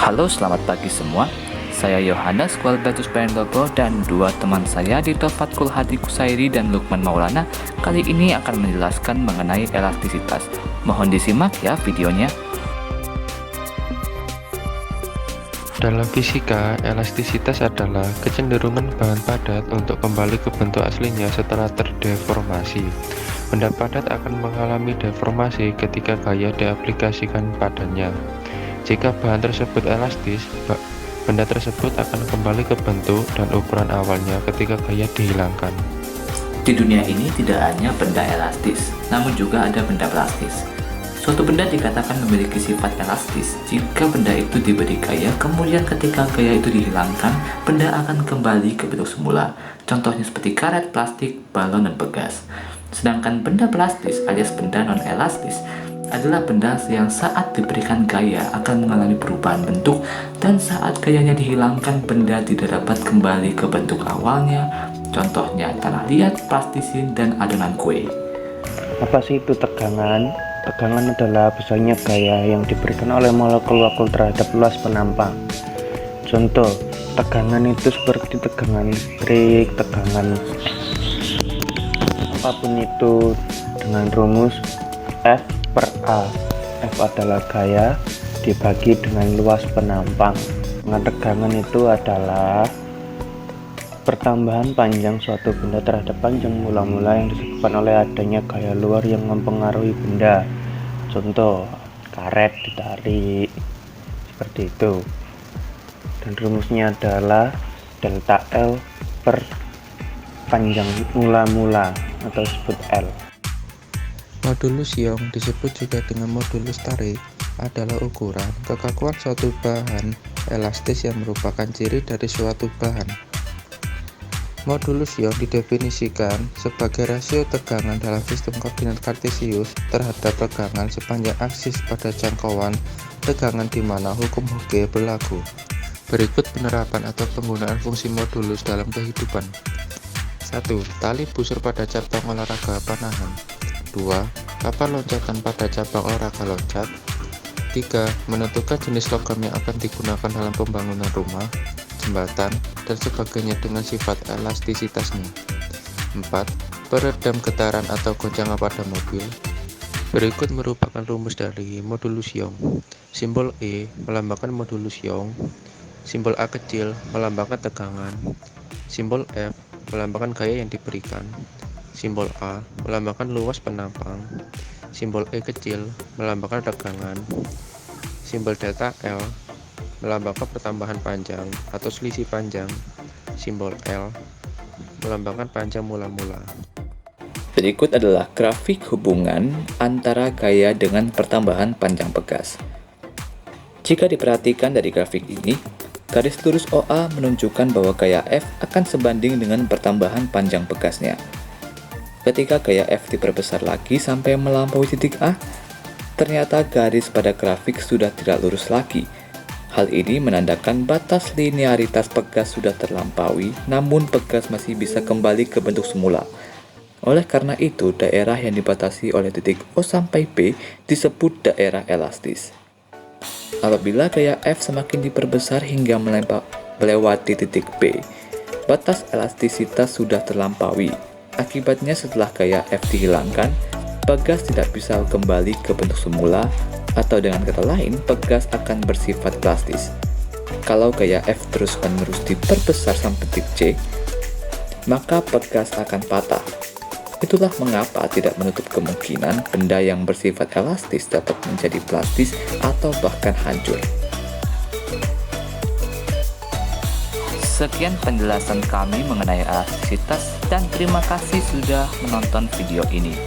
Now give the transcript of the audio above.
Halo, selamat pagi semua. Saya Yohanes Kualbatus Pendopo dan dua teman saya Dito Fatkul Hadi Kusairi dan Lukman Maulana kali ini akan menjelaskan mengenai elastisitas. Mohon disimak ya videonya. Dalam fisika, elastisitas adalah kecenderungan bahan padat untuk kembali ke bentuk aslinya setelah terdeformasi. Benda padat akan mengalami deformasi ketika gaya diaplikasikan padanya. Jika bahan tersebut elastis, benda tersebut akan kembali ke bentuk dan ukuran awalnya ketika gaya dihilangkan. Di dunia ini tidak hanya benda elastis, namun juga ada benda plastis. Suatu benda dikatakan memiliki sifat elastis jika benda itu diberi gaya, kemudian ketika gaya itu dihilangkan, benda akan kembali ke bentuk semula. Contohnya seperti karet, plastik, balon, dan pegas. Sedangkan benda plastis alias benda non-elastis adalah benda yang saat diberikan gaya akan mengalami perubahan bentuk, dan saat gayanya dihilangkan, benda tidak dapat kembali ke bentuk awalnya. Contohnya tanah liat, plastisin, dan adonan kue. Apa sih itu tegangan? Tegangan adalah besarnya gaya yang diberikan oleh molekul-molekul terhadap luas penampang. Contoh, tegangan itu seperti tegangan listrik, tegangan apapun itu dengan rumus F per A. F adalah gaya dibagi dengan luas penampang. Nah, tegangan itu adalah pertambahan panjang suatu benda terhadap panjang mula-mula yang disebabkan oleh adanya gaya luar yang mempengaruhi benda. Contoh, karet ditarik seperti itu. Dan rumusnya adalah delta L per panjang mula-mula atau disebut L. Modulus Young disebut juga dengan modulus tarik adalah ukuran kekakuan suatu bahan elastis yang merupakan ciri dari suatu bahan. Modulus Young didefinisikan sebagai rasio tegangan dalam sistem koordinat kartesius terhadap tegangan sepanjang aksis pada jangkauan tegangan di mana hukum Hooke berlaku. Berikut penerapan atau penggunaan fungsi modulus dalam kehidupan. 1. Tali busur pada cabang olahraga panahan. 2. Papan loncatan pada cabang olahraga loncat. 3. Menentukan jenis logam yang akan digunakan dalam pembangunan rumah, jembatan, dan sebagainya dengan sifat elastisitasnya. 4. Peredam getaran atau goncangan pada mobil. Berikut merupakan rumus dari modulus Young. Simbol E melambangkan modulus Young. Simbol A kecil melambangkan tegangan. Simbol F melambangkan gaya yang diberikan. Simbol A melambangkan luas penampang. Simbol E kecil melambangkan tegangan. Simbol delta L melambangkan pertambahan panjang atau selisih panjang. Simbol L melambangkan panjang mula-mula. Berikut adalah grafik hubungan antara gaya dengan pertambahan panjang pegas. Jika diperhatikan dari grafik ini, garis lurus OA menunjukkan bahwa gaya F akan sebanding dengan pertambahan panjang pegasnya. Ketika gaya F diperbesar lagi sampai melampaui titik A, ternyata garis pada grafik sudah tidak lurus lagi. Hal ini menandakan batas linearitas pegas sudah terlampaui, namun pegas masih bisa kembali ke bentuk semula. Oleh karena itu, daerah yang dibatasi oleh titik O sampai P disebut daerah elastis. Apabila gaya F semakin diperbesar hingga melewati titik P, batas elastisitas sudah terlampaui. Akibatnya setelah gaya F dihilangkan, pegas tidak bisa kembali ke bentuk semula, atau dengan kata lain, pegas akan bersifat plastis. Kalau gaya F terus-menerus diperbesar sampai titik C, maka pegas akan patah. Itulah mengapa tidak menutup kemungkinan benda yang bersifat elastis dapat menjadi plastis atau bahkan hancur. Sekian penjelasan kami mengenai elastisitas dan terima kasih sudah menonton video ini.